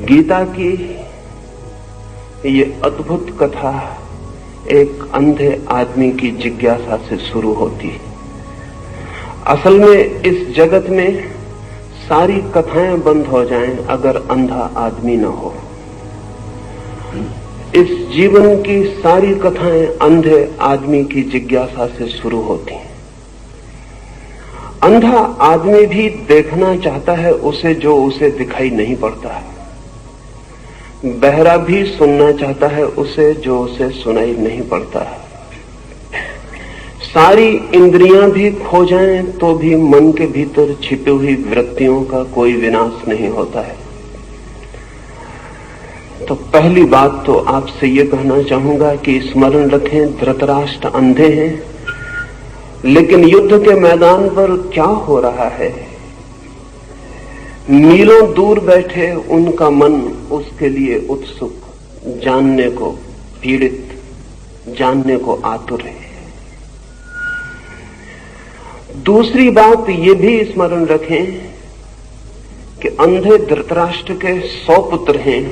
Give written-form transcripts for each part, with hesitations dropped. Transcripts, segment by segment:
गीता की ये अद्भुत कथा एक अंधे आदमी की जिज्ञासा से शुरू होती है। असल में इस जगत में सारी कथाएं बंद हो जाएं अगर अंधा आदमी न हो। इस जीवन की सारी कथाएं अंधे आदमी की जिज्ञासा से शुरू होती हैं। अंधा आदमी भी देखना चाहता है उसे जो उसे दिखाई नहीं पड़ता है। बहरा भी सुनना चाहता है उसे जो उसे सुनाई नहीं पड़ता है। सारी इंद्रियां भी खो जाएं तो भी मन के भीतर छिपी हुई वृत्तियों का कोई विनाश नहीं होता है। तो पहली बात तो आपसे ये कहना चाहूंगा कि स्मरण रखें, धृतराष्ट्र अंधे हैं, लेकिन युद्ध के मैदान पर क्या हो रहा है, मीलों दूर बैठे उनका मन उसके लिए उत्सुक, जानने को पीड़ित, जानने को आतुर है। दूसरी बात ये भी स्मरण रखें कि अंधे धृतराष्ट्र के 100 पुत्र हैं,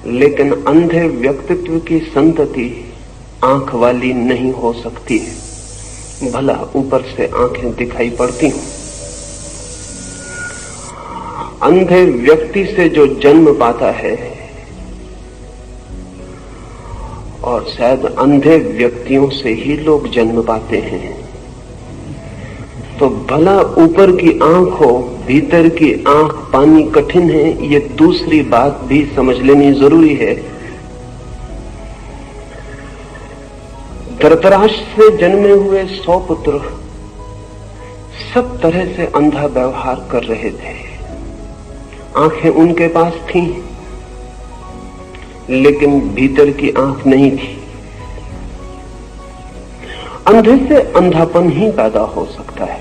लेकिन अंधे व्यक्तित्व की संतति आंख वाली नहीं हो सकती है, भला ऊपर से आंखें दिखाई पड़ती हूं। अंधे व्यक्ति से जो जन्म पाता है, और शायद अंधे व्यक्तियों से ही लोग जन्म पाते हैं, तो भला ऊपर की आंख हो, भीतर की आंख पानी कठिन है, ये दूसरी बात भी समझ लेनी जरूरी है। धृतराष्ट्र से जन्मे हुए 100 पुत्र सब तरह से अंधा व्यवहार कर रहे थे। आंखें उनके पास थीं, लेकिन भीतर की आंख नहीं थी। अंधे से अंधापन ही पैदा हो सकता है।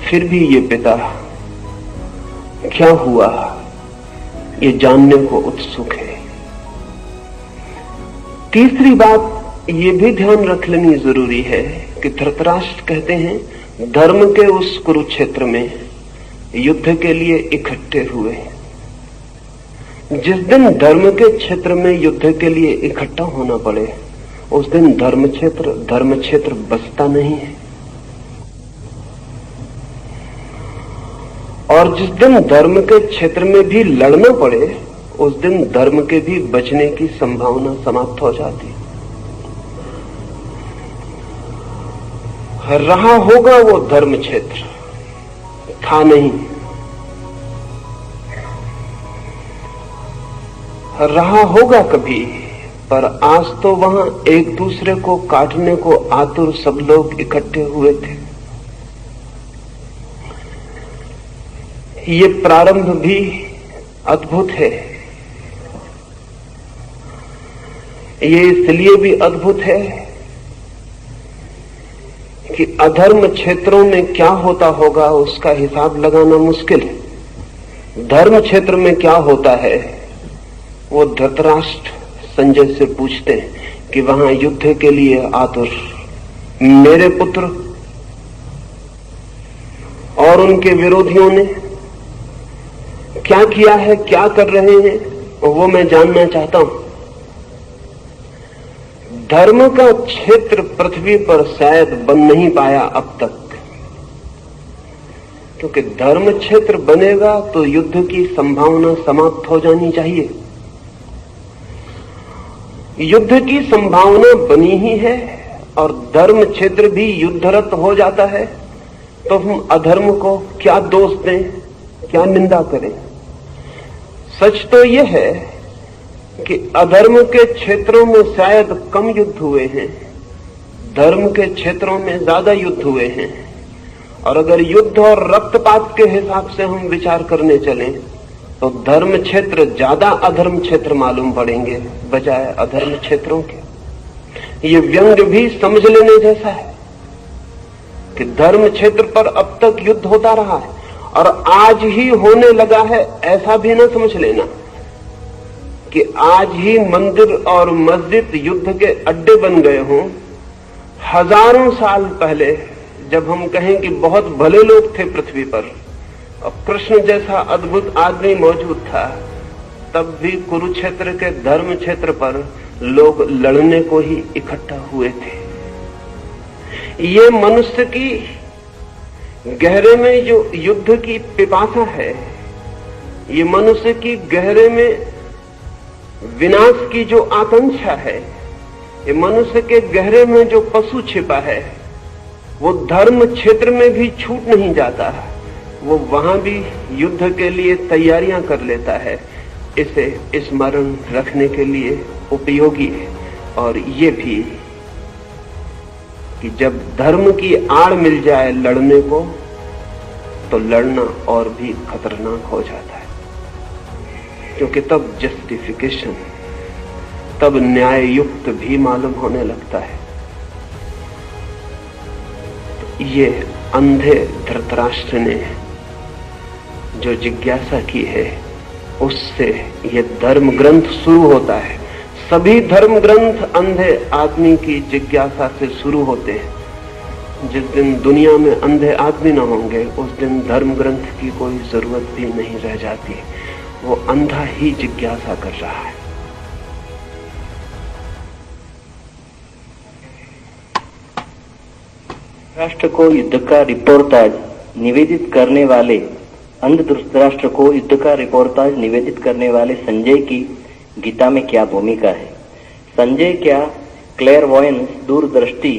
फिर भी ये पिता क्या हुआ ये जानने को उत्सुक है। तीसरी बात ये भी ध्यान रख लेनी जरूरी है कि धृतराष्ट्र कहते हैं धर्म के उस कुरुक्षेत्र में युद्ध के लिए इकट्ठे हुए। जिस दिन धर्म के क्षेत्र में युद्ध के लिए इकट्ठा होना पड़े, उस दिन धर्म क्षेत्र बचता नहीं है। और जिस दिन धर्म के क्षेत्र में भी लड़ना पड़े, उस दिन धर्म के भी बचने की संभावना समाप्त हो जाती। रहा होगा वो धर्म क्षेत्र, था नहीं। रहा होगा कभी, पर आज तो वहां एक दूसरे को काटने को आतुर सब लोग इकट्ठे हुए थे। ये प्रारंभ भी अद्भुत है। ये इसलिए भी अद्भुत है कि अधर्म क्षेत्रों में क्या होता होगा उसका हिसाब लगाना मुश्किल है। धर्म क्षेत्र में क्या होता है वो धृतराष्ट्र संजय से पूछते हैं कि वहां युद्ध के लिए आतुर मेरे पुत्र और उनके विरोधियों ने क्या किया है, क्या कर रहे हैं, वो मैं जानना चाहता हूं। धर्म का क्षेत्र पृथ्वी पर शायद बन नहीं पाया अब तक, क्योंकि धर्म क्षेत्र बनेगा तो युद्ध की संभावना समाप्त हो जानी चाहिए। युद्ध की संभावना बनी ही है और धर्म क्षेत्र भी युद्धरत हो जाता है, तो हम अधर्म को क्या दोष दें, क्या निंदा करें। सच तो यह है कि अधर्म के क्षेत्रों में शायद कम युद्ध हुए हैं, धर्म के क्षेत्रों में ज्यादा युद्ध हुए हैं। और अगर युद्ध और रक्तपात के हिसाब से हम विचार करने चलें तो धर्म क्षेत्र ज्यादा अधर्म क्षेत्र मालूम पड़ेंगे बजाय अधर्म क्षेत्रों के। ये व्यंग्य भी समझ लेने जैसा है कि धर्म क्षेत्र पर अब तक युद्ध होता रहा है और आज ही होने लगा है, ऐसा भी ना समझ लेना कि आज ही मंदिर और मस्जिद युद्ध के अड्डे बन गए हों। हजारों साल पहले जब हम कहें कि बहुत भले लोग थे पृथ्वी पर, और कृष्ण जैसा अद्भुत आदमी मौजूद था, तब भी कुरुक्षेत्र के धर्म क्षेत्र पर लोग लड़ने को ही इकट्ठा हुए थे। ये मनुष्य की गहरे में जो युद्ध की पिपासा है, ये मनुष्य की गहरे में विनाश की जो आकांक्षा है, ये मनुष्य के गहरे में जो पशु छिपा है, वो धर्म क्षेत्र में भी छूट नहीं जाता, वो वहां भी युद्ध के लिए तैयारियां कर लेता है। इसे स्मरण रखने के लिए उपयोगी है। और ये भी कि जब धर्म की आड़ मिल जाए लड़ने को, तो लड़ना और भी खतरनाक हो जाता है, क्योंकि तब जस्टिफिकेशन, तब न्याय युक्त भी मालूम होने लगता है। तो ये अंधे धृतराष्ट्र ने जो जिज्ञासा की है, उससे ये धर्म ग्रंथ शुरू होता है। सभी धर्म ग्रंथ अंधे आदमी की जिज्ञासा से शुरू होते हैं। जिस दिन दुनिया में अंधे आदमी न होंगे, उस दिन धर्म ग्रंथ की कोई जरूरत भी नहीं रह जाती। वो अंधा ही जिज्ञासा कर रहा है। राष्ट्र को युद्ध का रिपोर्टाज निवेदित करने वाले अंध धृतराष्ट्र को युद्ध का रिपोर्टाज निवेदित करने वाले संजय की गीता में क्या भूमिका है? संजय क्या क्लेयरवॉयंस, दूरदृष्टि,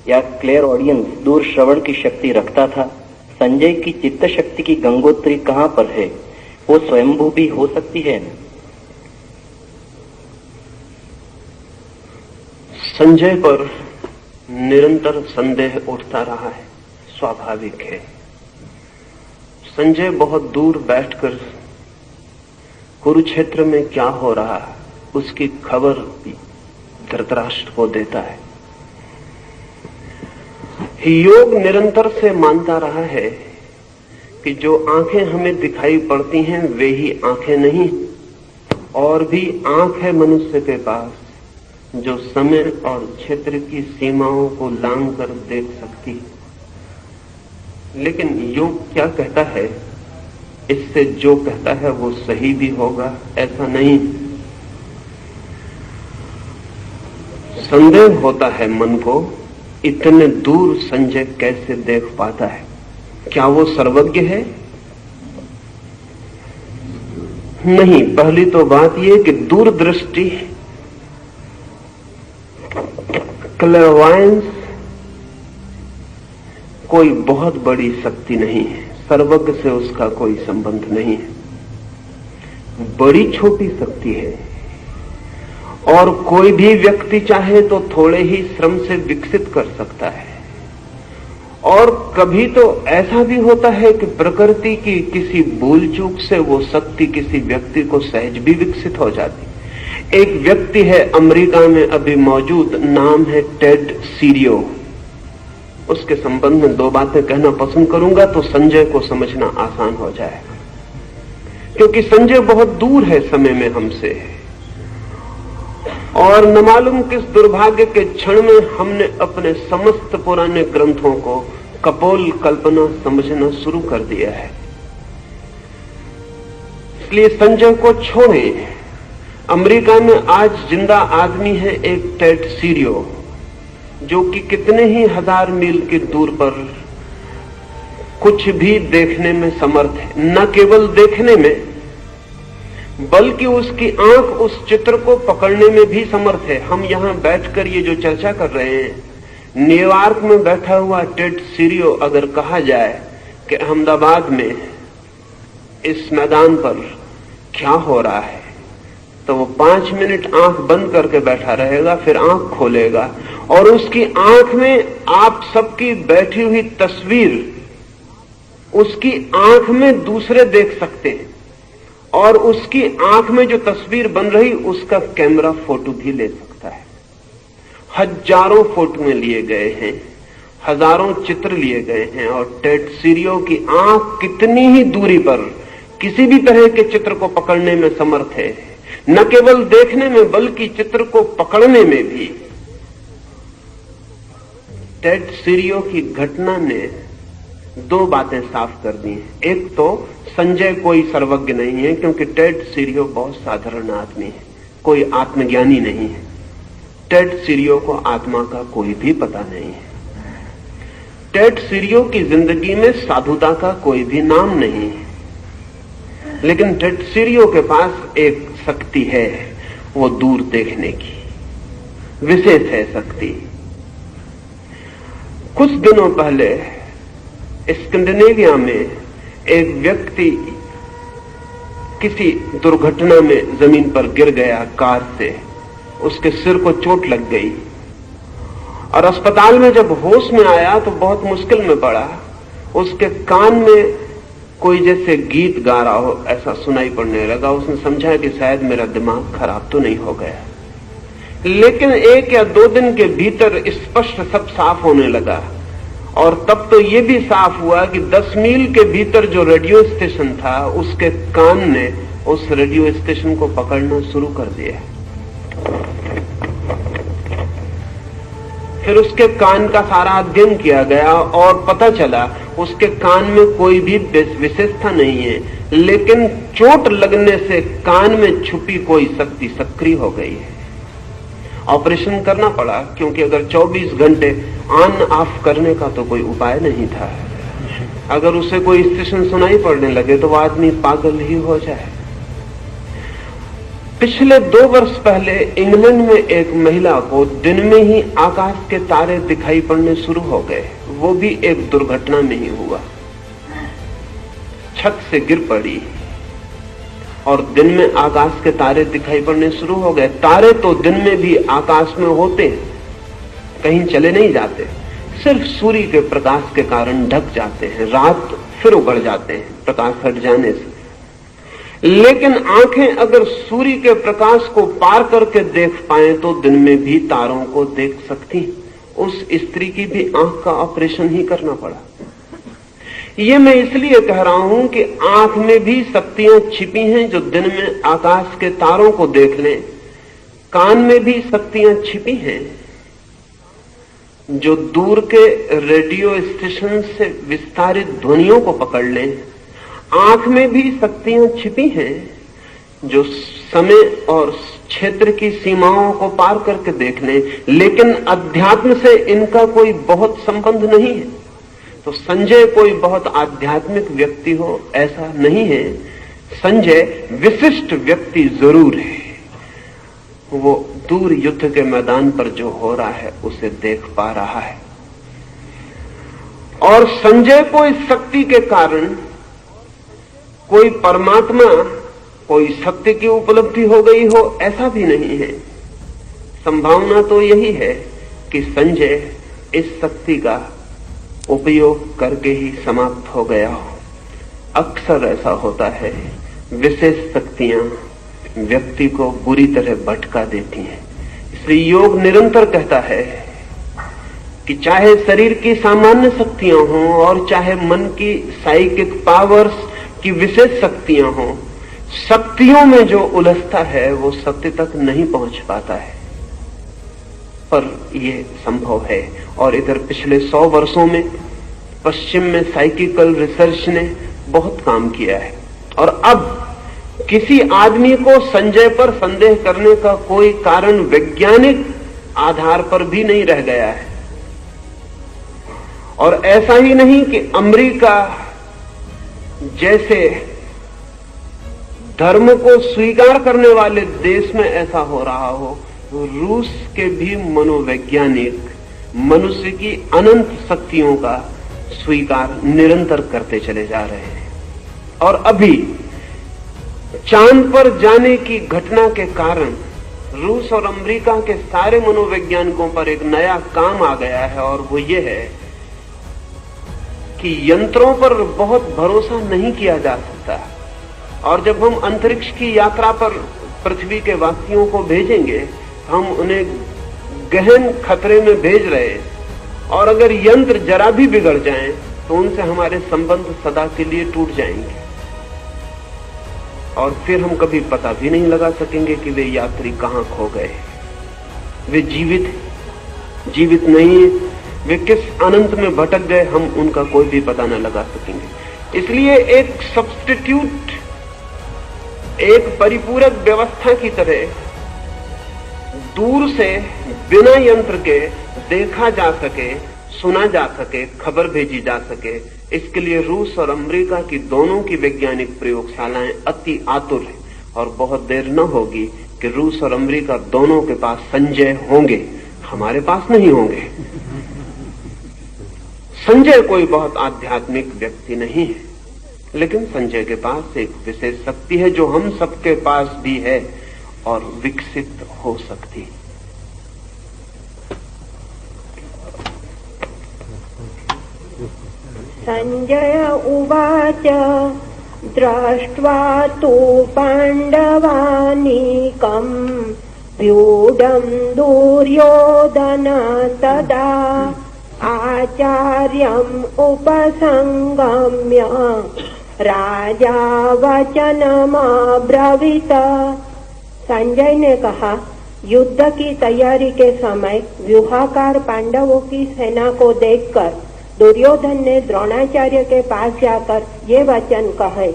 या क्लेयर ऑडियंस, दूर श्रवण की शक्ति रखता था? संजय की चित्त शक्ति की गंगोत्री कहां पर है? वो स्वयंभू भी हो सकती है। संजय पर निरंतर संदेह उठता रहा है, स्वाभाविक है। संजय बहुत दूर बैठकर कुरुक्षेत्र में क्या हो रहा है, उसकी खबर धृतराष्ट्र को देता है। योग निरंतर से मानता रहा है कि जो आंखें हमें दिखाई पड़ती हैं वे ही आंखें नहीं, और भी आंख है मनुष्य के पास जो समय और क्षेत्र की सीमाओं को लांघ कर देख सकती है। लेकिन योग क्या कहता है, इससे जो कहता है वो सही भी होगा ऐसा नहीं। संदेह होता है मन को, इतने दूर संजय कैसे देख पाता है? क्या वो सर्वज्ञ है? नहीं। पहली तो बात यह कि दूरदृष्टि, क्लेयरवॉयंस कोई बहुत बड़ी शक्ति नहीं है। सर्वज्ञ से उसका कोई संबंध नहीं है। बड़ी छोटी शक्ति है, और कोई भी व्यक्ति चाहे तो थोड़े ही श्रम से विकसित कर सकता है। और कभी तो ऐसा भी होता है कि प्रकृति की किसी भूल चूक से वो शक्ति किसी व्यक्ति को सहज भी विकसित हो जाती। एक व्यक्ति है अमेरिका में अभी मौजूद, नाम है टेड सीरियो। उसके संबंध में दो बातें कहना पसंद करूंगा तो संजय को समझना आसान हो जाएगा, क्योंकि संजय बहुत दूर है समय में हमसे, और न मालूम किस दुर्भाग्य के क्षण में हमने अपने समस्त पुराने ग्रंथों को कपोल कल्पना समझना शुरू कर दिया है। इसलिए संजय को छोड़ें। अमेरिका में आज जिंदा आदमी है एक टेड सीरियो, जो कि कितने ही हजार मील की दूर पर कुछ भी देखने में समर्थ है। न केवल देखने में, बल्कि उसकी आंख उस चित्र को पकड़ने में भी समर्थ है। हम यहां बैठकर ये जो चर्चा कर रहे हैं, न्यूयॉर्क में बैठा हुआ टेड सीरियो अगर कहा जाए कि अहमदाबाद में इस मैदान पर क्या हो रहा है, तो वो 5 मिनट आंख बंद करके बैठा रहेगा, फिर आंख खोलेगा और उसकी आंख में आप सबकी बैठी हुई तस्वीर उसकी आंख में दूसरे देख सकते हैं, और उसकी आंख में जो तस्वीर बन रही उसका कैमरा फोटो भी ले सकता है। हजारों फोटो लिए गए हैं, हजारों चित्र लिए गए हैं, और टेड सीरियो की आंख कितनी ही दूरी पर किसी भी तरह के चित्र को पकड़ने में समर्थ है। न केवल देखने में बल्कि चित्र को पकड़ने में भी। टेड सीरियो की घटना ने दो बातें साफ कर दी हैं। एक तो संजय कोई सर्वज्ञ नहीं है, क्योंकि टेड सीरियो बहुत साधारण आदमी है, कोई आत्मज्ञानी नहीं है। टेड सीरियो को आत्मा का कोई भी पता नहीं है। टेड सीरियो की जिंदगी में साधुता का कोई भी नाम नहीं है, लेकिन टेड सीरियो के पास एक शक्ति है, वो दूर देखने की विशेष है शक्ति। कुछ दिनों पहले स्कैंडिनेविया में एक व्यक्ति किसी दुर्घटना में जमीन पर गिर गया कार से, उसके सिर को चोट लग गई और अस्पताल में जब होश में आया तो बहुत मुश्किल में पड़ा। उसके कान में कोई जैसे गीत गा रहा हो ऐसा सुनाई पड़ने लगा। उसने समझा कि शायद मेरा दिमाग खराब तो नहीं हो गया, लेकिन 1 या 2 दिन के भीतर स्पष्ट सब साफ होने लगा। और तब तो यह भी साफ हुआ कि 10 मील के भीतर जो रेडियो स्टेशन था, उसके कान ने उस रेडियो स्टेशन को पकड़ना शुरू कर दिया। फिर उसके कान का सारा अध्ययन किया गया और पता चला उसके कान में कोई भी विशेषता नहीं है, लेकिन चोट लगने से कान में छुपी कोई शक्ति सक्रिय हो गई है। ऑपरेशन करना पड़ा, क्योंकि अगर 24 घंटे ऑन ऑफ करने का तो कोई उपाय नहीं था। अगर उसे कोई स्टेशन सुनाई पड़ने लगे तो वो आदमी पागल ही हो जाए। पिछले 2 वर्ष पहले इंग्लैंड में एक महिला को दिन में ही आकाश के तारे दिखाई पड़ने शुरू हो गए। वो भी एक दुर्घटना में ही हुआ, छत से गिर पड़ी और दिन में आकाश के तारे दिखाई पड़ने शुरू हो गए। तारे तो दिन में भी आकाश में होते हैं, कहीं चले नहीं जाते, सिर्फ सूर्य के प्रकाश के कारण ढक जाते हैं, रात फिर उगड़ जाते हैं प्रकाश हट जाने से। लेकिन आंखें अगर सूर्य के प्रकाश को पार करके देख पाए तो दिन में भी तारों को देख सकती। उस स्त्री की भी आंख का ऑपरेशन ही करना पड़ा। ये मैं इसलिए कह रहा हूं कि आंख में भी शक्तियां छिपी हैं जो दिन में आकाश के तारों को देख लें। कान में भी शक्तियां छिपी हैं जो दूर के रेडियो स्टेशन से विस्तारित ध्वनियों को पकड़ लें। आंख में भी शक्तियां छिपी हैं जो समय और क्षेत्र की सीमाओं को पार करके देख लें, लेकिन अध्यात्म से इनका कोई बहुत संबंध नहीं है। तो संजय कोई बहुत आध्यात्मिक व्यक्ति हो ऐसा नहीं है। संजय विशिष्ट व्यक्ति जरूर है। वो दूर युद्ध के मैदान पर जो हो रहा है उसे देख पा रहा है, और संजय को इस शक्ति के कारण कोई परमात्मा, कोई सत्य की उपलब्धि हो गई हो ऐसा भी नहीं है। संभावना तो यही है कि संजय इस शक्ति का उपयोग करके ही समाप्त हो गया हो। अक्सर ऐसा होता है, विशेष शक्तियां व्यक्ति को बुरी तरह भटका देती हैं। इसलिए योग निरंतर कहता है कि चाहे शरीर की सामान्य शक्तियां हों और चाहे मन की साइकिक पावर्स की विशेष शक्तियां हों, शक्तियों में जो उलझता है वो सत्य तक नहीं पहुंच पाता है। पर यह संभव है। और इधर पिछले 100 वर्षों में पश्चिम में साइकिकल रिसर्च ने बहुत काम किया है, और अब किसी आदमी को संजय पर संदेह करने का कोई कारण वैज्ञानिक आधार पर भी नहीं रह गया है। और ऐसा ही नहीं कि अमेरिका जैसे धर्म को स्वीकार करने वाले देश में ऐसा हो रहा हो, रूस के भी मनोवैज्ञानिक मनुष्य की अनंत शक्तियों का स्वीकार निरंतर करते चले जा रहे हैं। और अभी चांद पर जाने की घटना के कारण रूस और अमेरिका के सारे मनोवैज्ञानिकों पर एक नया काम आ गया है, और वो ये है कि यंत्रों पर बहुत भरोसा नहीं किया जा सकता। और जब हम अंतरिक्ष की यात्रा पर पृथ्वी के वासियों को भेजेंगे, हम उन्हें गहन खतरे में भेज रहे हैं, और अगर यंत्र जरा भी बिगड़ जाएं तो उनसे हमारे संबंध सदा के लिए टूट जाएंगे, और फिर हम कभी पता भी नहीं लगा सकेंगे कि वे यात्री कहां खो गए। वे जीवित नहीं, वे किस अनंत में भटक गए हम उनका कोई भी पता न लगा सकेंगे। इसलिए एक सब्स्टिट्यूट, एक परिपूरक व्यवस्था की तरह दूर से बिना यंत्र के देखा जा सके, सुना जा सके, खबर भेजी जा सके, इसके लिए रूस और अमेरिका की दोनों की वैज्ञानिक प्रयोगशालाएं अति आतुर हैं। और बहुत देर न होगी कि रूस और अमेरिका दोनों के पास संजय होंगे, हमारे पास नहीं होंगे। संजय कोई बहुत आध्यात्मिक व्यक्ति नहीं है, लेकिन संजय के पास एक विशेष शक्ति है जो हम सबके पास भी है और विकसित हो सकती है। संजय उवाच दृष्ट्वा तु पाण्डवानीकम् व्यूढम् दुर्योधन तदा आचार्यम् उपसंगम्य राजा वचनमब्रवीत। संजय ने कहा, युद्ध की तैयारी के समय व्यूहाकार पांडवों की सेना को देखकर दुर्योधन ने द्रोणाचार्य के पास जाकर ये वचन कहे,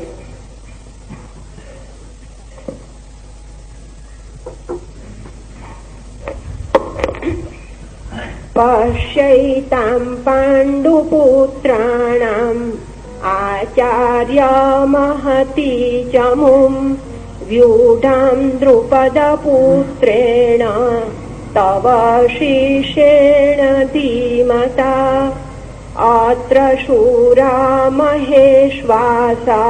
पश्यैतां पाण्डुपुत्राणाम् आचार्य महती चमुं व्यूढां द्रुपदपुत्रेण तव शिष्येण धीमता अत्र शूरा महेश्वासा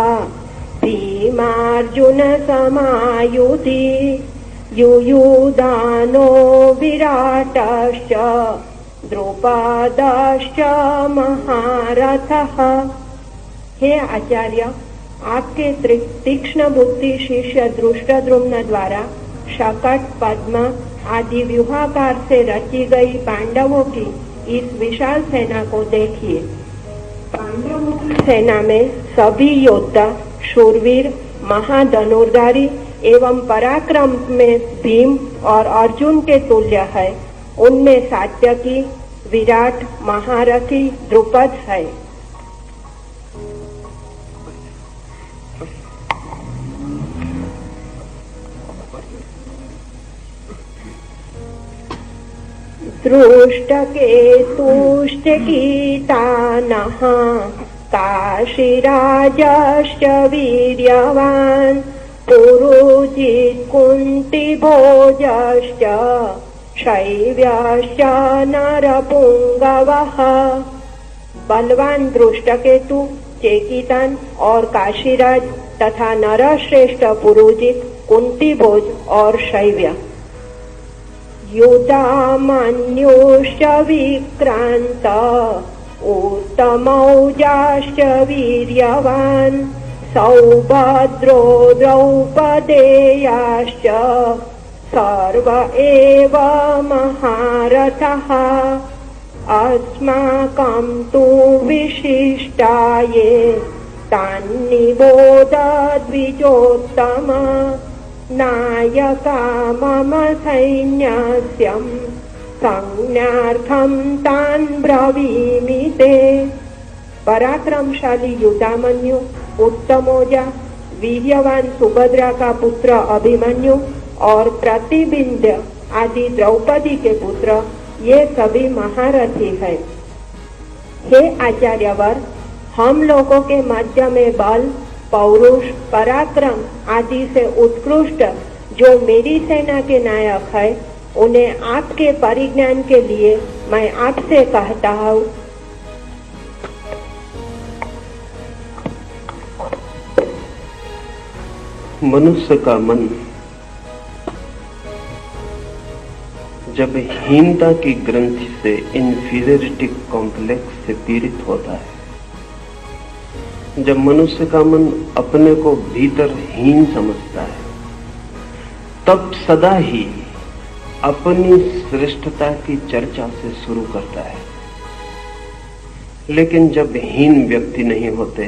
भीमार्जुन समायुधि युयुधानो विराटश्च द्रुपदश्च महारथः। हे आचार्य, आपके तीक्ष्ण बुद्धि शिष्य धृष्टद्युम्न द्वारा शकट, पद्म आदि व्यूहाकार से रची गई पांडवों की इस विशाल सेना को देखिए। पांडवों की सेना में सभी योद्धा शूरवीर, महाधनुर्धारी एवं पराक्रम में भीम और अर्जुन के तुल्य है। उनमें सात्यकी, विराट, महारथी द्रुपद है। दृष्टकेतुष्टकीतानः काशीराजश्च वीर्यवान् पुरुजित् कुन्तिभोजश्च शैव्यश्च नरपुंगवः। बलवान दृष्टकेतु, चेकितान और काशीराज तथा नरश्रेष्ठ पुरुजित, कुंतीभोज और शैव्य। युधामन्युश्च विक्रांत उत्तमौजाश्च वीर्यवान् सौभद्रो द्रौपदेयाश्च सर्व एव महारथः। अस्माकं तु विशिष्टाये तान्निबोध द्विजोत्तम नायका मम सैन्यस्यं संज्ञार्थं तान् ब्रवीमि ते। पराक्रमशाली युधामन्यु, उत्तमौजा, वीर्यवान सुभद्रा का पुत्र अभिमन्यु और प्रतिबिंध्य आदि द्रौपदी के पुत्र, ये सभी महारथी हैं। हे आचार्यवर, हम लोगों के मध्य में बल, पौरुष, पराक्रम आदि से उत्कृष्ट जो मेरी सेना के नायक है, उन्हें आपके परिज्ञान के लिए मैं आपसे कहता हूँ, मनुष्य का मन जब हीनता की ग्रंथि से, इंफीरियरिटी कॉम्प्लेक्स से पीड़ित होता है, जब मनुष्य का मन अपने को भीतर हीन समझता है, तब सदा ही अपनी श्रेष्ठता की चर्चा से शुरू करता है। लेकिन जब हीन व्यक्ति नहीं होते,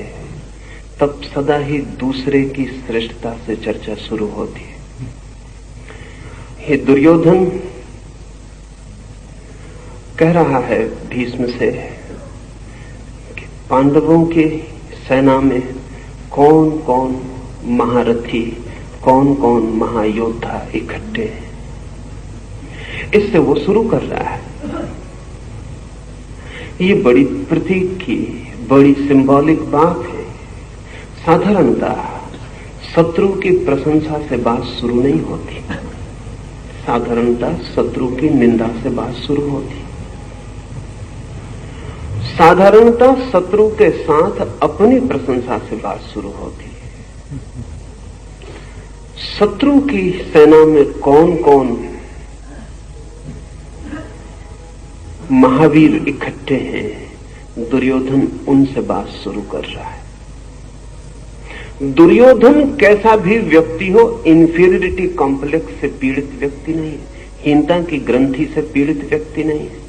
तब सदा ही दूसरे की श्रेष्ठता से चर्चा शुरू होती है। हे दुर्योधन, कह रहा है भीष्म से कि पांडवों की सेना में कौन कौन महारथी, कौन कौन महायोद्धा इकट्ठे हैं। इससे वो शुरू कर रहा है। ये बड़ी प्रतीक की, बड़ी सिंबॉलिक बात है। साधारणतः शत्रु की प्रशंसा से बात शुरू नहीं होती, साधारणतः शत्रु की निंदा से बात शुरू होती। साधारणतः शत्रु के साथ अपनी प्रशंसा से बात शुरू होती है। शत्रु की सेना में कौन कौन महावीर इकट्ठे हैं, दुर्योधन उनसे बात शुरू कर रहा है। दुर्योधन कैसा भी व्यक्ति हो, इंफीरियरिटी कॉम्प्लेक्स से पीड़ित व्यक्ति नहीं है, हीनता की ग्रंथि से पीड़ित व्यक्ति नहीं है।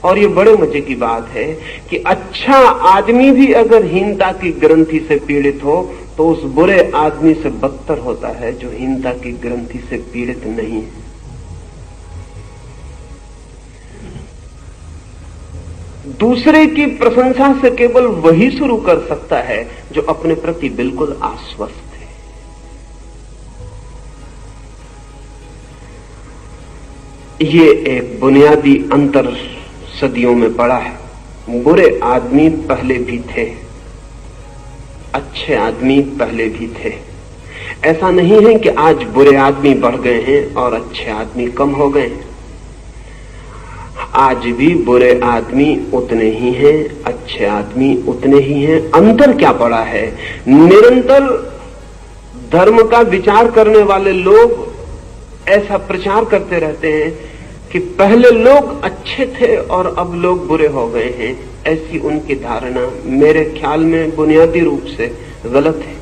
और ये बड़े मजे की बात है कि अच्छा आदमी भी अगर हीनता की ग्रंथि से पीड़ित हो तो उस बुरे आदमी से बदतर होता है जो हीनता की ग्रंथि से पीड़ित नहीं है। दूसरे की प्रशंसा से केवल वही शुरू कर सकता है जो अपने प्रति बिल्कुल आश्वस्त है। ये एक बुनियादी अंतर सदियों में पड़ा है। बुरे आदमी पहले भी थे, अच्छे आदमी पहले भी थे। ऐसा नहीं है कि आज बुरे आदमी बढ़ गए हैं और अच्छे आदमी कम हो गए हैं। आज भी बुरे आदमी उतने ही हैं, अच्छे आदमी उतने ही हैं। अंतर क्या पड़ा है? निरंतर धर्म का विचार करने वाले लोग ऐसा प्रचार करते रहते हैं कि पहले लोग अच्छे थे और अब लोग बुरे हो गए हैं। ऐसी उनकी धारणा मेरे ख्याल में बुनियादी रूप से गलत है।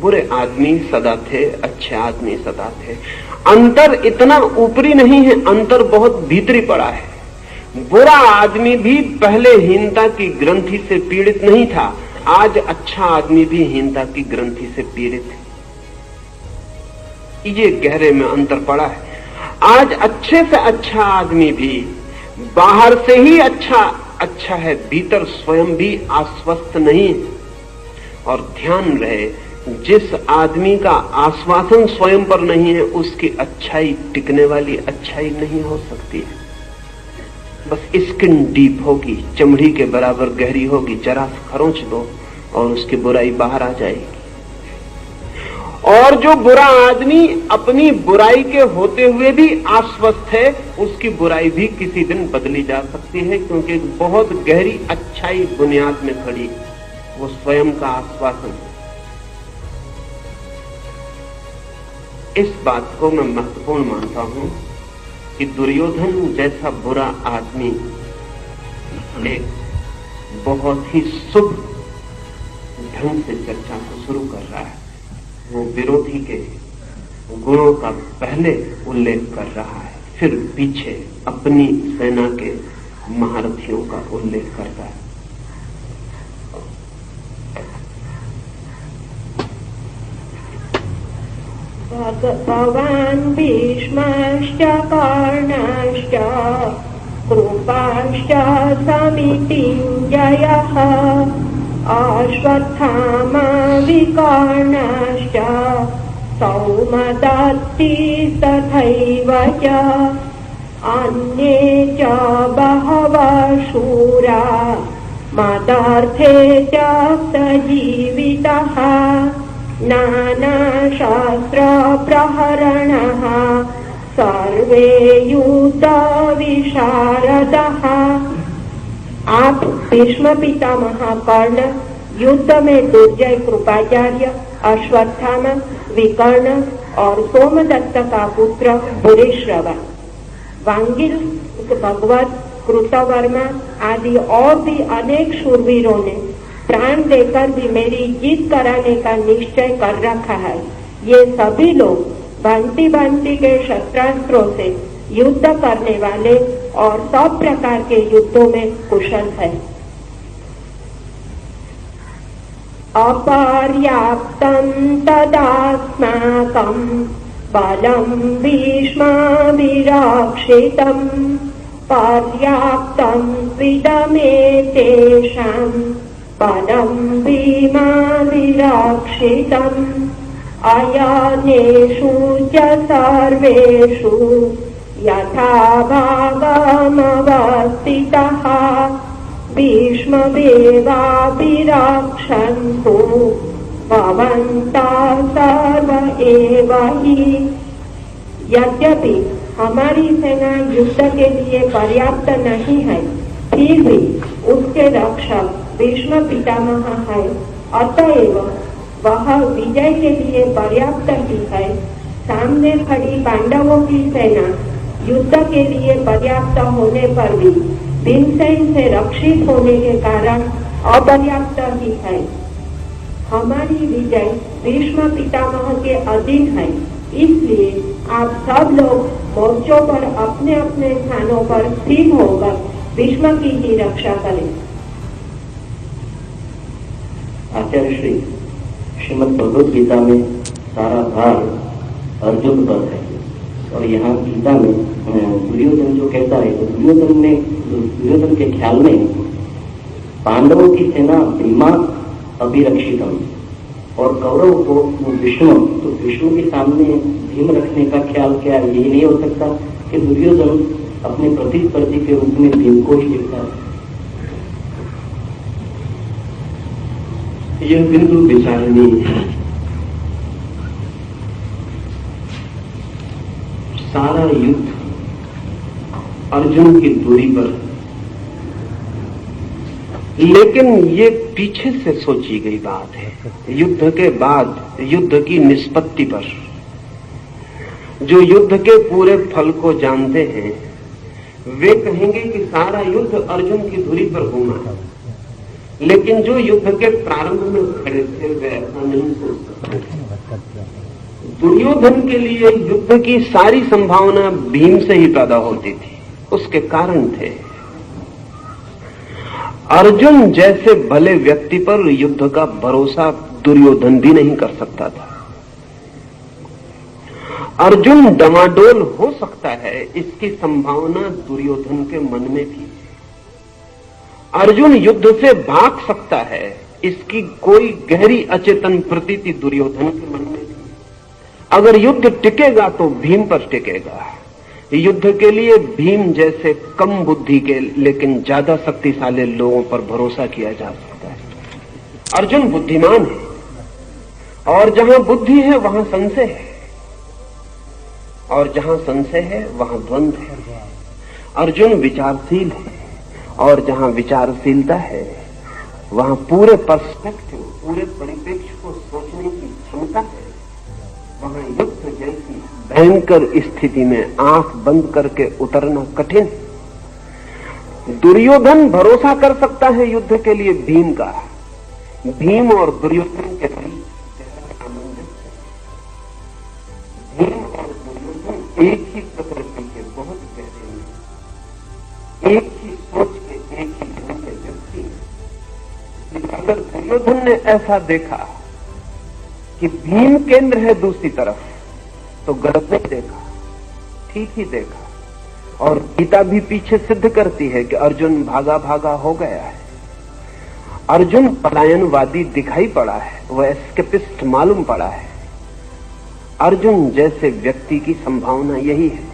बुरे आदमी सदा थे, अच्छे आदमी सदा थे। अंतर इतना ऊपरी नहीं है, अंतर बहुत भीतरी पड़ा है। बुरा आदमी भी पहले हीनता की ग्रंथि से पीड़ित नहीं था, आज अच्छा आदमी भी हीनता की ग्रंथि से पीड़ित है। ये गहरे में अंतर पड़ा है। आज अच्छे से अच्छा आदमी भी बाहर से ही अच्छा है, भीतर स्वयं भी आश्वस्त नहीं। और ध्यान रहे, जिस आदमी का आश्वासन स्वयं पर नहीं है उसकी अच्छाई टिकने वाली अच्छाई नहीं हो सकती है। बस स्किन डीप होगी, चमड़ी के बराबर गहरी होगी, जरा सा खरोंच दो और उसकी बुराई बाहर आ जाएगी। और जो बुरा आदमी अपनी बुराई के होते हुए भी आश्वस्त है, उसकी बुराई भी किसी दिन बदली जा सकती है, क्योंकि एक बहुत गहरी अच्छाई बुनियाद में खड़ी, वो स्वयं का आश्वासन। इस बात को मैं महत्वपूर्ण मानता हूं कि दुर्योधन जैसा बुरा आदमी एक बहुत ही शुभ ढंग से चर्चा को शुरू कर रहा है। वो विरोधी के गुणों का पहले उल्लेख कर रहा है, फिर पीछे अपनी सेना के महारथियों का उल्लेख करता है। भगवान् भीष्मश्च कर्णश्च कृपाश्च समितिञ्जयः अश्वत्थामा विकर्णश्च सौमदत्ति तथैव च अन्ये च बहवः शूरा मदार्थे च सजीवितः नानाशास्त्र प्रहरणः सर्वे युद्ध विशारदः। आप भीष्म पितामह कर्ण, युद्ध में दुर्जय कृपाचार्य, अश्वत्थामा, विकर्ण और सोमदत्त का पुत्र भूरिश्रवा, वांगिल, भगवत, कृतवर्मा आदि और भी अनेक शूरवीरों ने प्राण देकर भी मेरी जीत कराने का निश्चय कर रखा है। ये सभी लोग भांति भांति के शस्त्रास्त्रों से युद्ध करने वाले और सब प्रकार के युद्धों में कुशल है। अपर्याप्तं तदास्माकं बलं भीष्माभिरक्षितं पर्याप्तं त्विदमेतेषां पदं भीमादिरक्षितम् अयनेषु च सर्वेषु यथा भागमवस्थितः भीष्मदेवाभिरक्षन्तु भवन्तः सर्व एव हि। यद्यपि हमारी सेना युद्ध के लिए पर्याप्त नहीं है, फिर भी उसके रक्षक भीष्म पितामह है, अतएव वह विजय के लिए पर्याप्त ही है। सामने खड़ी पांडवों की सेना युद्ध के लिए पर्याप्त होने पर भी भीमसेन से रक्षित होने के कारण अपर्याप्त ही है। हमारी विजय भीष्म पितामह के अधीन है, इसलिए आप सब लोग मोर्चों पर अपने अपने स्थानों पर स्थिर होकर भीष्म की ही रक्षा करें। आचार्य श्री श्रीमद् भगवद गीता में सारा भार अर्जुन पर है, और यहाँ गीता में दुर्योधन जो कहता है, तो दुर्योधन के ख्याल में पांडवों की सेना भीमा अभिरक्षितम और कौरव को विष्णु, तो विष्णु के सामने भीम रखने का ख्याल क्या यही नहीं हो सकता कि दुर्योधन अपने प्रतिस्पर्धी के रूप में भीम को ही देखता है? यह बिंदु विचारणीय है। सारा युद्ध अर्जुन की दूरी पर, लेकिन ये पीछे से सोची गई बात है। युद्ध के बाद युद्ध की निष्पत्ति पर, जो युद्ध के पूरे फल को जानते हैं वे कहेंगे कि सारा युद्ध अर्जुन की दूरी पर घूमा, लेकिन जो युद्ध के प्रारंभ में खड़े थे वे ऐसा नहीं सोच सकते। दुर्योधन के लिए युद्ध की सारी संभावना भीम से ही पैदा होती थी, उसके कारण थे। अर्जुन जैसे भले व्यक्ति पर युद्ध का भरोसा दुर्योधन भी नहीं कर सकता था। अर्जुन डमाडोल हो सकता है, इसकी संभावना दुर्योधन के मन में थी। अर्जुन युद्ध से भाग सकता है, इसकी कोई गहरी अचेतन प्रतीति दुर्योधन के मन में थी। अगर युद्ध टिकेगा तो भीम पर टिकेगा। युद्ध के लिए भीम जैसे कम बुद्धि के लेकिन ज्यादा शक्तिशाली लोगों पर भरोसा किया जा सकता है। अर्जुन बुद्धिमान है, और जहां बुद्धि है वहां संशय है, और जहां संशय है वहां द्वंद्व है। अर्जुन विचारशील है, और जहां विचारशीलता है वहां पूरे पर्सपेक्टिव, पूरे परिप्रेक्ष्य को सोचने की क्षमता है। वहां युद्ध जैसी भयंकर स्थिति में आंख बंद करके उतरना कठिन। दुर्योधन भरोसा कर सकता है युद्ध के लिए भीम का। भीम और दुर्योधन के बीच सामंजस्य है। भीम और दुर्योधन एक ही प्रकृति के बहुत गहरे हैं, एक ही सोच के, एक ही ढंग के व्यक्ति हैं। अगर दुर्योधन ने ऐसा देखा कि भीम केंद्र है दूसरी तरफ, तो गलत नहीं देखा, ठीक ही देखा। और गीता भी पीछे सिद्ध करती है कि अर्जुन भागा भागा हो गया है। अर्जुन पलायनवादी दिखाई पड़ा है, वह एस्केपिस्ट मालूम पड़ा है। अर्जुन जैसे व्यक्ति की संभावना यही है।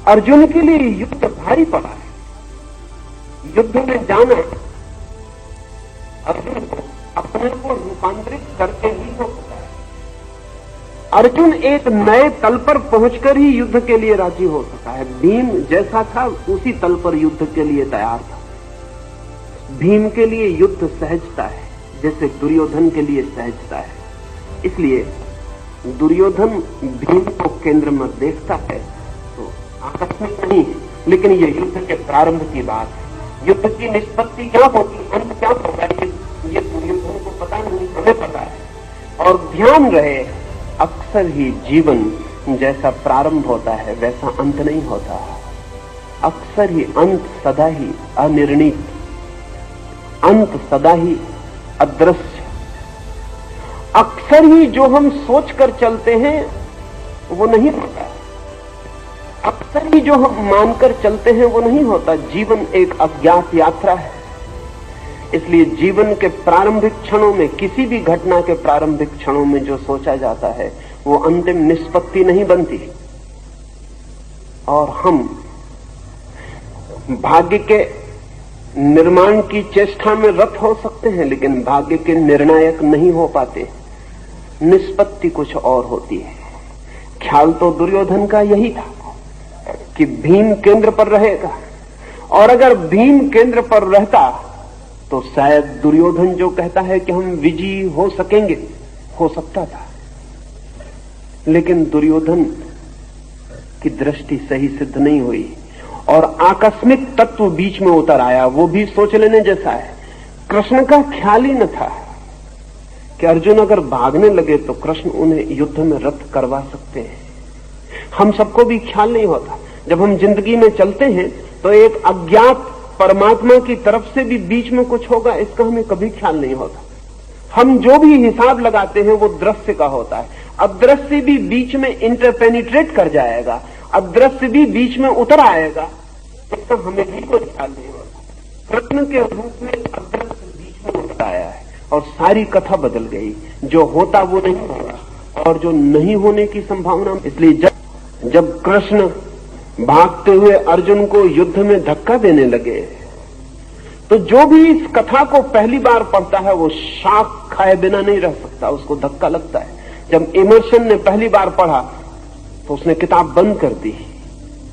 अर्जुन के लिए युद्ध भारी पड़ा है। युद्ध में जाना अर्जुन को अपने को रूपांतरित करके ही हो सकता है। अर्जुन एक नए तल पर पहुंचकर ही युद्ध के लिए राजी हो सकता है। भीम जैसा था उसी तल पर युद्ध के लिए तैयार था। भीम के लिए युद्ध सहजता है, जैसे दुर्योधन के लिए सहजता है। इसलिए दुर्योधन भीम को केंद्र में देखता है तो आकस्मिक नहीं है, लेकिन ये युद्ध के प्रारंभ की बात है। युद्ध की निष्पत्ति क्या होगी, अंत क्या होगा, ये दुर्योधन को पता नहीं, हमें पता है। और ध्यान रहे, अक्सर ही जीवन जैसा प्रारंभ होता है वैसा अंत नहीं होता। अक्सर ही अंत सदा ही अनिर्णित, अंत सदा ही अदृश्य। अक्सर ही जो हम सोच कर चलते हैं वो नहीं होता। अक्सर अक्सर ही जो हम मानकर चलते हैं वो नहीं होता। जीवन एक अज्ञात यात्रा है। इसलिए जीवन के प्रारंभिक क्षणों में, किसी भी घटना के प्रारंभिक क्षणों में जो सोचा जाता है वो अंतिम निष्पत्ति नहीं बनती। और हम भाग्य के निर्माण की चेष्टा में रत हो सकते हैं, लेकिन भाग्य के निर्णायक नहीं हो पाते। निष्पत्ति कुछ और होती है। ख्याल तो दुर्योधन का यही था कि भीम केंद्र पर रहेगा, और अगर भीम केंद्र पर रहता तो शायद दुर्योधन जो कहता है कि हम विजयी हो सकेंगे, हो सकता था। लेकिन दुर्योधन की दृष्टि सही सिद्ध नहीं हुई और आकस्मिक तत्व बीच में उतर आया। वो भी सोच लेने जैसा है। कृष्ण का ख्याल ही न था कि अर्जुन अगर भागने लगे तो कृष्ण उन्हें युद्ध में रत करवा सकते हैं। हम सबको भी ख्याल नहीं होता। जब हम जिंदगी में चलते हैं तो एक अज्ञात परमात्मा की तरफ से भी बीच में कुछ होगा, इसका हमें कभी ख्याल नहीं होता। हम जो भी हिसाब लगाते हैं वो दृश्य का होता है। अदृश्य भी बीच में इंटरपेनिट्रेट कर जाएगा, अदृश्य भी बीच में उतर आएगा, इसका हमें भी कोई ख्याल नहीं होता। कृष्ण के रूप में अदृश्य बीच में उतर आया है और सारी कथा बदल गई। जो होता वो नहीं होगा और जो नहीं होने की संभावना। इसलिए जब कृष्ण भागते हुए अर्जुन को युद्ध में धक्का देने लगे तो जो भी इस कथा को पहली बार पढ़ता है वो शाख खाए बिना नहीं रह सकता, उसको धक्का लगता है। जब इमर्शन ने पहली बार पढ़ा तो उसने किताब बंद कर दी,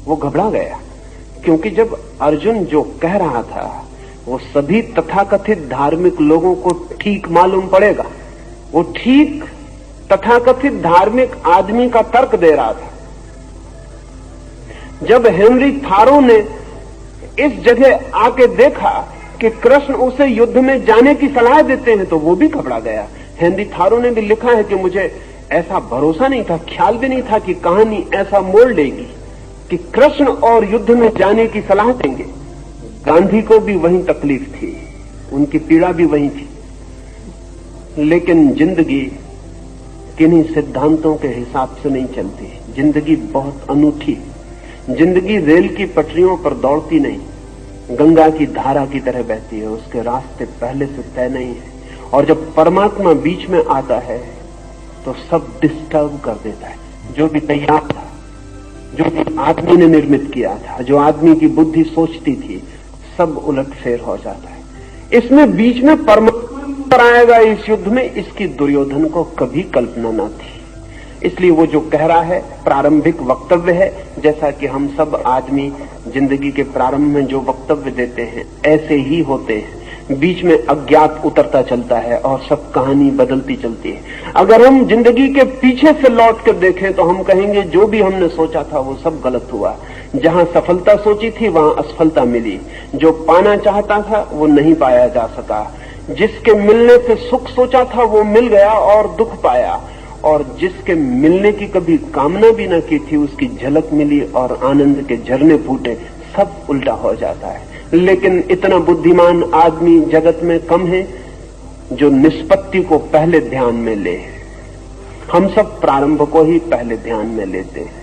वो घबरा गया। क्योंकि जब अर्जुन जो कह रहा था वो सभी तथाकथित धार्मिक लोगों को ठीक मालूम पड़ेगा। वो ठीक तथाकथित धार्मिक आदमी का तर्क दे रहा था। जब हेनरी थारो ने इस जगह आके देखा कि कृष्ण उसे युद्ध में जाने की सलाह देते हैं तो वो भी घबरा गया। हेनरी थारो ने भी लिखा है कि मुझे ऐसा भरोसा नहीं था, ख्याल भी नहीं था कि कहानी ऐसा मोड़ लेगी कि कृष्ण और युद्ध में जाने की सलाह देंगे। गांधी को भी वही तकलीफ थी, उनकी पीड़ा भी वही थी। लेकिन जिंदगी किन्हीं सिद्धांतों के हिसाब से नहीं चलती। जिंदगी बहुत अनूठी। जिंदगी रेल की पटरियों पर दौड़ती नहीं, गंगा की धारा की तरह बहती है। उसके रास्ते पहले से तय नहीं है और जब परमात्मा बीच में आता है तो सब डिस्टर्ब कर देता है। जो भी तैयार था, जो भी आदमी ने निर्मित किया था, जो आदमी की बुद्धि सोचती थी, सब उलटफेर हो जाता है। इसमें बीच में परमात्मा आएगा इस युद्ध में, इसकी दुर्योधन को कभी कल्पना न थी। इसलिए वो जो कह रहा है प्रारंभिक वक्तव्य है, जैसा कि हम सब आदमी जिंदगी के प्रारंभ में जो वक्तव्य देते हैं ऐसे ही होते हैं। बीच में अज्ञात उतरता चलता है और सब कहानी बदलती चलती है। अगर हम जिंदगी के पीछे से लौट कर देखें तो हम कहेंगे जो भी हमने सोचा था वो सब गलत हुआ। जहां सफलता सोची थी वहां असफलता मिली। जो पाना चाहता था वो नहीं पाया जा सका। जिसके मिलने से सुख सोचा था वो मिल गया और दुख पाया, और जिसके मिलने की कभी कामना भी न की थी उसकी झलक मिली और आनंद के झरने फूटे। सब उल्टा हो जाता है। लेकिन इतना बुद्धिमान आदमी जगत में कम है जो निष्पत्ति को पहले ध्यान में ले। हम सब प्रारंभ को ही पहले ध्यान में लेते हैं।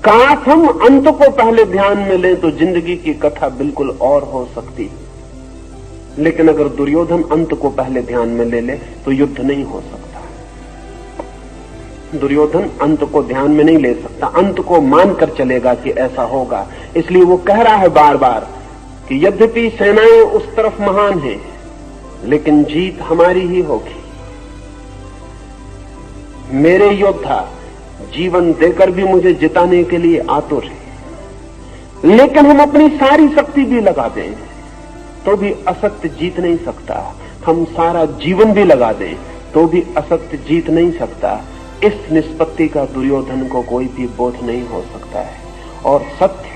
काश हम अंत को पहले ध्यान में लें तो जिंदगी की कथा बिल्कुल और हो सकती। लेकिन अगर दुर्योधन अंत को पहले ध्यान में ले ले तो युद्ध नहीं हो सकता। दुर्योधन अंत को ध्यान में नहीं ले सकता, अंत को मानकर चलेगा कि ऐसा होगा। इसलिए वो कह रहा है बार बार कि यद्यपि सेनाएं उस तरफ महान हैं, लेकिन जीत हमारी ही होगी। मेरे योद्धा जीवन देकर भी मुझे जिताने के लिए आतुर है, लेकिन हम अपनी सारी शक्ति भी लगा दें तो भी असत्य जीत नहीं सकता। हम सारा जीवन भी लगा दें तो भी असत्य जीत नहीं सकता। इस निष्पत्ति का दुर्योधन को कोई भी बोध नहीं हो सकता है। और सत्य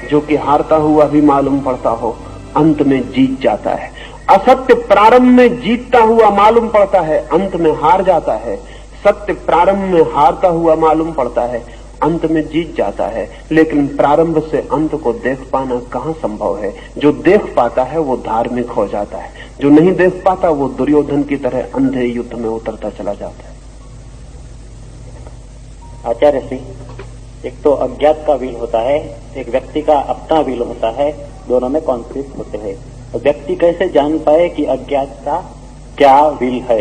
जो कि हारता हुआ भी मालूम पड़ता हो, अंत में जीत जाता है। असत्य प्रारंभ में जीतता हुआ मालूम पड़ता है, अंत में हार जाता है। सत्य प्रारंभ में हारता हुआ मालूम पड़ता है, अंत में जीत जाता है। लेकिन प्रारंभ से अंत को देख पाना कहाँ संभव है। जो देख पाता है वो धार्मिक हो जाता है, जो नहीं देख पाता वो दुर्योधन की तरह अंधे युद्ध में उतरता चला जाता है। आचार्य श्री, एक तो अज्ञात का विल होता है, एक व्यक्ति का अपना विल होता है, दोनों में कॉन्फ्लिक्ट होते हैं। तो व्यक्ति कैसे जान पाए कि अज्ञात का क्या विल है?